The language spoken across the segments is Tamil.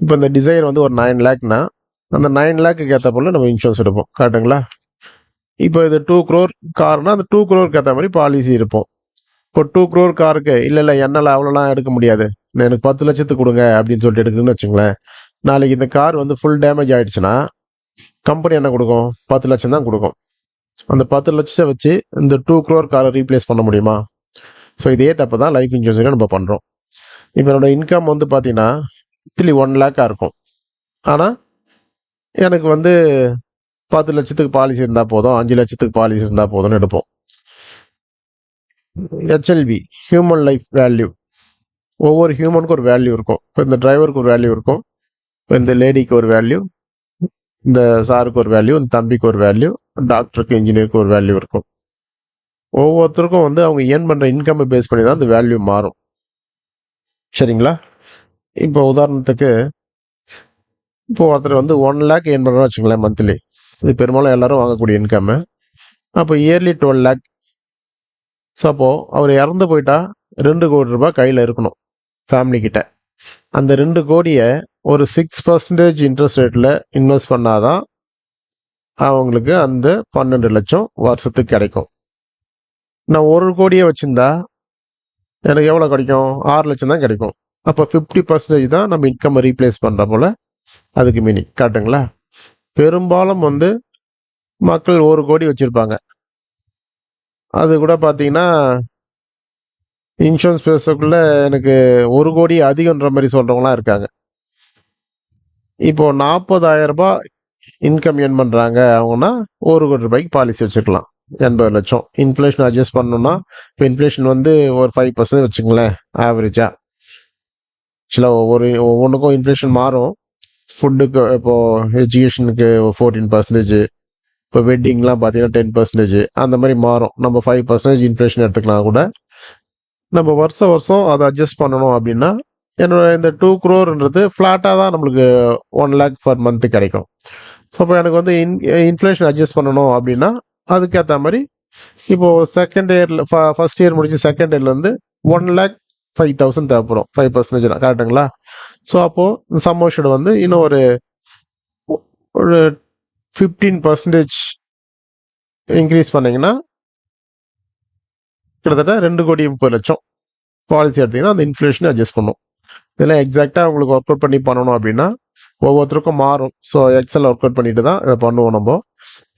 இப்போ இந்த டிசைர் வந்து ஒரு 9 லேக்னா அந்த 9 லேக்கு ஏற்ற போல நம்ம இன்சூரன்ஸ் எடுப்போம். கரெக்டுங்களா? இப்போ இது 2 crore கார்னா அந்த 2 crore ஏற்ற மாதிரி பாலிசி இருப்போம். இப்போ 2 crore காருக்கு இல்லை என்னால் அவ்வளோலாம் எடுக்க முடியாது, எனக்கு 10 லட்சத்துக்கு கொடுங்க அப்படின்னு சொல்லிட்டு எடுக்குதுன்னு வச்சுங்களேன். நாளைக்கு இந்த கார் வந்து ஃபுல் டேமேஜ் ஆயிடுச்சுன்னா கம்பெனி என்ன கொடுக்கும்? 10 லட்சம் தான் கொடுக்கும். அந்த 10 லட்சத்தை வச்சு இந்த 2 crore காரை ரீப்ளேஸ் பண்ண முடியுமா? ஸோ இதே தப்பு தான் லைஃப் இன்சூரன்ஸில் நம்ம பண்ணுறோம். இப்போ என்னோட இன்கம் வந்து பார்த்தீங்கன்னா 1 லேக்காக இருக்கும். ஆனால் எனக்கு வந்து 10 லட்சத்துக்கு பாலிசி இருந்தால் போதும், 5 லட்சத்துக்கு பாலிசி இருந்தால் போதும்னு எடுப்போம். ஹெச்எல்வி, ஹியூமன் லைஃப் வேல்யூ. ஒவ்வொரு ஹியூமனுக்கு ஒரு வேல்யூ இருக்கும். இப்போ இந்த டிரைவருக்கு ஒரு வேல்யூ இருக்கும், இப்போ இந்த லேடிக்கு ஒரு வேல்யூ, இந்த சாருக்கு ஒரு வேல்யூ, இந்த தம்பிக்கு ஒரு வேல்யூ, டாக்டருக்கு இன்ஜினியருக்கு ஒரு வேல்யூ இருக்கும். ஒவ்வொருத்தருக்கும் வந்து அவங்க ஏர்ன் பண்ணுற இன்கம்மை பேஸ் பண்ணி தான் அந்த வேல்யூ மாறும். சரிங்களா? இப்போ உதாரணத்துக்கு இப்போ ஒருத்தர் வந்து 1 லேக் ஏர்ன் பண்ணுறோம்னு வச்சுங்களேன் மந்த்லி. இது பெரும்பாலும் எல்லாரும் வாங்கக்கூடிய இன்கம்மு. அப்போ இயர்லி 12 லேக். ஸோ அப்போது அவர் இறந்து போயிட்டா 2 கோடி ரூபாய் கையில் இருக்கணும் ஃபேமிலி கிட்ட. அந்த 2 கோடியை ஒரு 6% இன்ட்ரெஸ்ட் ரேட்டில் இன்வெஸ்ட் பண்ணாதான் அவங்களுக்கு அந்த 12 லட்சம் வருஷத்துக்கு கிடைக்கும். நான் 1 கோடியை வச்சிருந்தா எனக்கு எவ்வளோ கிடைக்கும்? 6 லட்சம் தான் கிடைக்கும். அப்போ 50% தான் நம்ம இன்கம் ரீப்ளேஸ் பண்ணுற போல அதுக்கு மீனிங். கரெக்டுங்களா? பெரும்பாலும் வந்து மக்கள் 1 கோடி வச்சிருப்பாங்க. அது கூட பார்த்தீங்கன்னா இன்சூரன்ஸ் பேசக்குள்ள எனக்கு 1 கோடி அதிகன்ற மாதிரி சொல்றவங்களாம் இருக்காங்க. இப்போ 40,000 ரூபாய் இன்கம் ஏர்ன் பண்றாங்க அவங்கன்னா 1 கோடி ரூபாய்க்கு பாலிசி வச்சுக்கலாம். 80 லட்சம். இன்ஃப்ளேஷன் அட்ஜஸ்ட் பண்ணணும்னா இப்போ இன்ஃப்ளேஷன் வந்து ஒரு 5% வச்சுங்களேன் ஆவரேஜா. ஆக்சுவலாக ஒவ்வொன்றுக்கும் இன்ஃப்ளேஷன் மாறும். ஃபுட்டுக்கு இப்போ எஜுகேஷனுக்கு 14%, இப்போ வெட்டிங்லாம் பார்த்தீங்கன்னா 10%, அந்த மாதிரி மாறும். நம்ம 5% இன்ஃப்ளேஷன் எடுத்துக்கலாம் கூட. நம்ம வருஷம் அதை அட்ஜஸ்ட் பண்ணணும் அப்படின்னா என்னோட இந்த 2 crore ஃப்ளாட்டாக தான் நம்மளுக்கு 1 லேக் பர் மந்த்து கிடைக்கும். ஸோ இப்போ எனக்கு வந்து இன்ஃப்ளேஷன் அட்ஜஸ்ட் பண்ணணும் அப்படின்னா அதுக்கேற்ற மாதிரி இப்போ செகண்ட் இயரில் ஃபர்ஸ்ட் இயர் முடிச்சு செகண்ட் இயர்லேருந்து 1,05,000 தேவைப்படும். 5% கரெக்டுங்களா? ஸோ அப்போது சம்மோஷன் வந்து இன்னும் ஒரு 15% இன்க்ரீஸ் பண்ணிங்கன்னா கிட்டத்தட்ட 2 கோடி 30 லட்சம் பாலிசி எடுத்திங்கன்னா அந்த இன்ஃப்ளேஷனை அட்ஜஸ்ட் பண்ணும். இதெல்லாம் எக்ஸாக்டாக உங்களுக்கு ஒர்க் அவுட் பண்ணி பண்ணணும் அப்படின்னா ஒவ்வொருத்தருக்கும் மாறும். ஸோ எக்ஸல் ஒர்க் அவுட் பண்ணிட்டு தான் இதை பண்ணுவோம் நம்ம.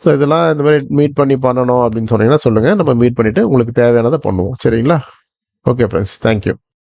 ஸோ இதெல்லாம் இந்த மாதிரி மீட் பண்ணி பண்ணணும் அப்படின்னு சொன்னீங்கன்னா சொல்லுங்கள், நம்ம மீட் பண்ணிவிட்டு உங்களுக்கு தேவையானதை பண்ணுவோம். சரிங்களா? Okay friends, thank you.